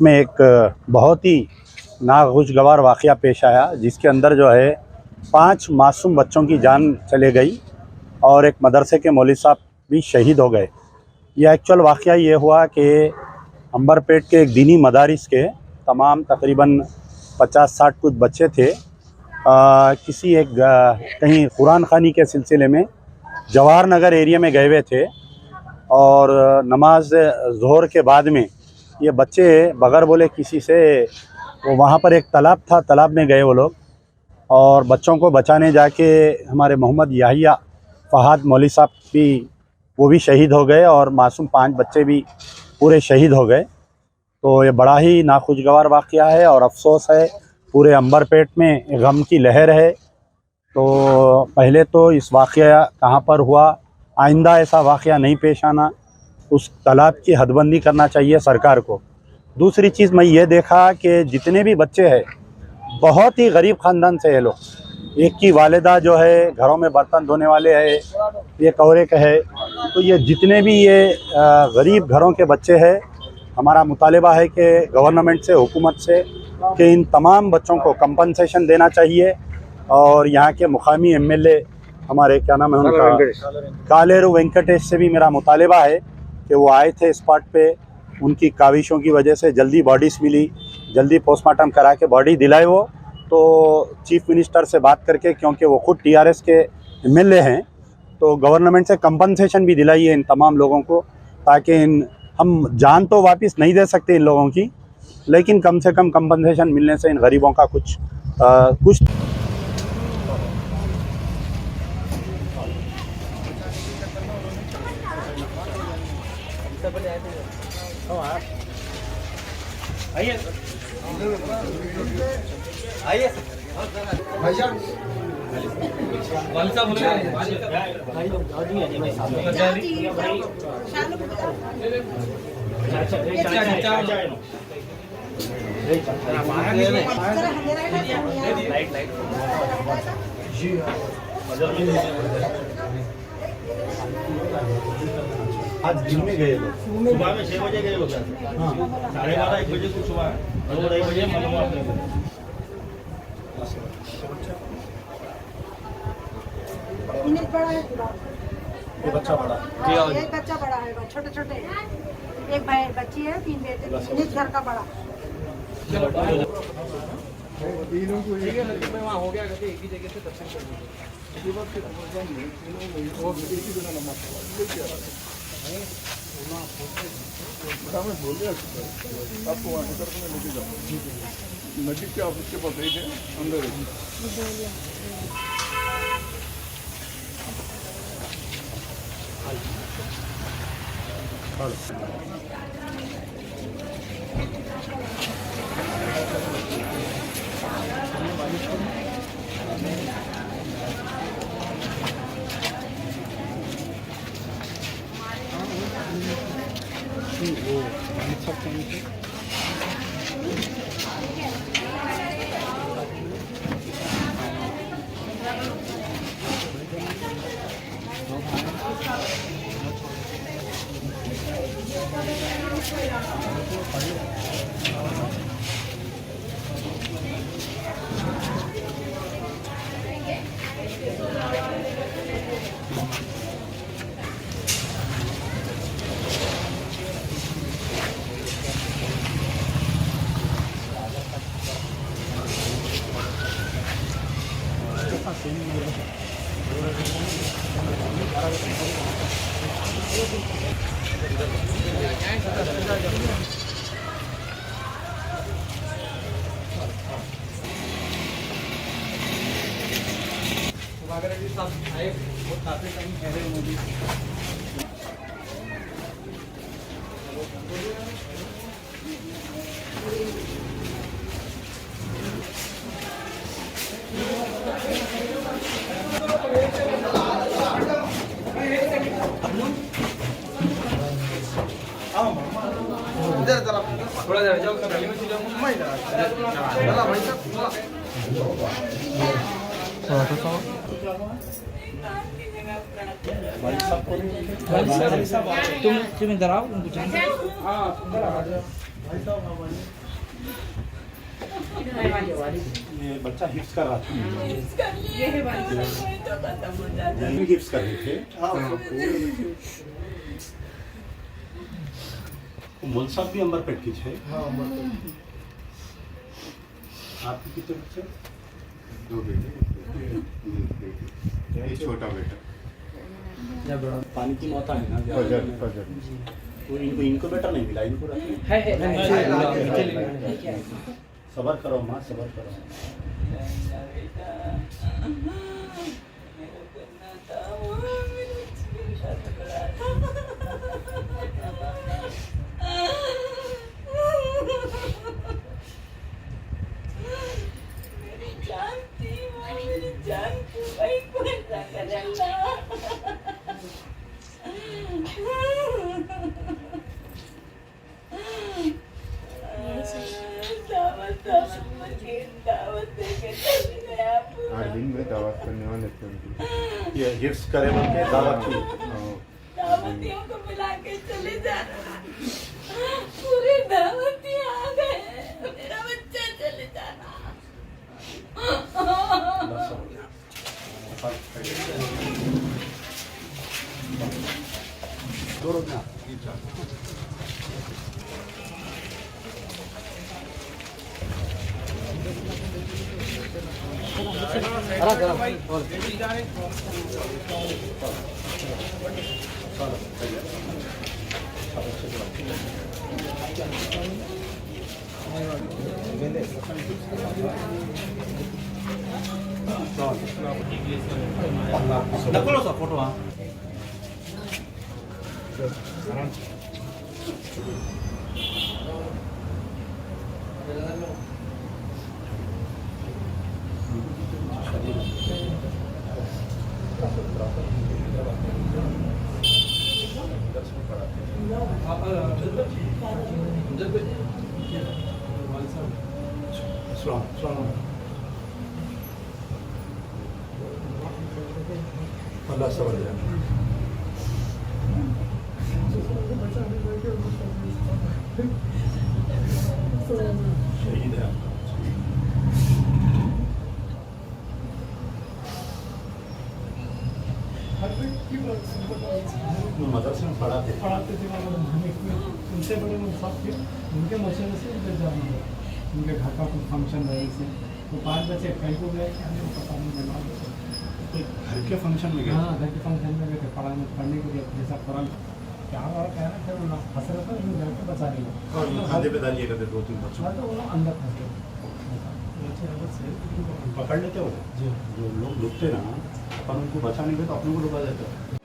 में एक बहुत ही नागुज़गवार वाक़या पेश आया, जिसके अंदर जो है 5 मासूम बच्चों की जान चले गई और एक मदरसे के मौलवी साहब भी शहीद हो गए। ये एक्चुअल वाक़या ये हुआ कि अंबरपेट के एक दीनी मदारिस के तमाम तकरीबन 50-60 कुछ बच्चे थे। किसी एक कहीं कुरान ख़ानी के सिलसिले में जवाहर नगर एरिया में गए हुए थे और नमाज ज़ोहर के बाद में ये बच्चे बगैर बोले किसी से, वो वहाँ पर एक तालाब था, तालाब में गए वो लोग और बच्चों को बचाने जाके हमारे मोहम्मद याहिया फ़हाद मौलवी साहब भी वो भी शहीद हो गए और मासूम 5 बच्चे भी पूरे शहीद हो गए। तो ये बड़ा ही नाखुशगवार वाक़या है और अफसोस है, पूरे अंबरपेट में गम की लहर है। तो पहले तो इस वाक़या कहाँ पर हुआ, आइंदा ऐसा वाक़या नहीं पेश आना, उस तालाब की हदबंदी करना चाहिए सरकार को। दूसरी चीज़ मैं ये देखा कि जितने भी बच्चे हैं बहुत ही गरीब ख़ानदान से है लोग। एक की वालिदा जो है घरों में बर्तन धोने वाले है, एक और एक है। तो ये जितने भी ये गरीब घरों के बच्चे हैं, हमारा मुतालिबा है कि गवर्नमेंट से, हुकूमत से, कि इन तमाम बच्चों को कंपनसेशन देना चाहिए। और यहाँ के मुकामी एमएलए हमारे क्या नाम है उनका, कालेरू वेंकटेश से भी मेरा मुतालिबा है कि वो आए थे स्पॉट पे। उनकी काविशों की वजह से जल्दी बॉडीज़ मिली, जल्दी पोस्टमार्टम करा के बॉडी दिलाए वो। तो चीफ मिनिस्टर से बात करके, क्योंकि वो खुद टीआरएस के एमएलए हैं, तो गवर्नमेंट से कंपनसेशन भी दिलाइए इन तमाम लोगों को, ताकि हम जान तो वापस नहीं दे सकते इन लोगों की, लेकिन कम से कम कंपनसेशन मिलने से इन गरीबों का कुछ आइए आज दिन में गए लोग, सुबह में 6 बजे गए लोग, 12:30 1 बजे कुछ हुआ है, 2-2:30 बजे मालूम हुआ अपने को। बड़ा है, ये बच्चा बड़ा एक बच्चा बड़ा है, छोटे छोटे हैं। एक भाई बच्ची है, 3 बेटे, एक घर का बड़ा। वहाँ हो गया एक ही जगह से दर्शन कर बोल दिया आपको वहाँ लेकर मैं लेके जाऊँ, नजीक के ऑफिस के पास एक है, अंदर काफी टाइम ठहरे हुए। थोड़ा देर जाओ, गली में चलो, चला भाई साहब, तुम इधर आओ, उनको जानते। हाँ, भाई साहब ये बच्चा हिफ्स कर रहा था ये है वाली तो खत्म हो जाता यही हिफ्स कर रहे थे मुलसाब भी अंबर पेट की है आपके कितने बच्चे 2 बेटे ये छोटा बेटा पानी की मौत है ना फजर तो इनको बेटर नहीं मिला इनको रखिए सबर करो माँ सबर करो मेरी जान थी वो, मेरी जान क्यों भाई को ऐसा करेगा? दावत देके चले गए आप। 8 दिन में दावत करने वाले थे उनकी ये हिफ्स करे बोल के दावत की दावतियों को मिला के चले जाना, पूरे दावती आ गए, मेरा बच्चा चले जाना। बस हो गया दो रोज ना नको सा फोटो हाँ अल्लाह सबर दे शहीद है मदरसे में पढ़ाते थे उनसे बड़े मुसाफ थे उनके मशवरे से उनके जाना है उनके घर का कुछ फंक्शन रहे से तो 5 बच्चे कहीं को गए क्या नहीं पता नहीं लगा घर के फंक्शन में गए हाँ घर के फंक्शन में गए थे पढ़ने के लिए जैसा कुरान क्या और कहना था वो फंस रहा था लेकिन घर के बचा नहीं और खादे पे डालिए करते 2-3 बच्चों तो वो अंदर फंस गए पकड़ लेते हो जो लोग डूबते ना अपन उनको बचाने के तो अपने को डुबा देते हो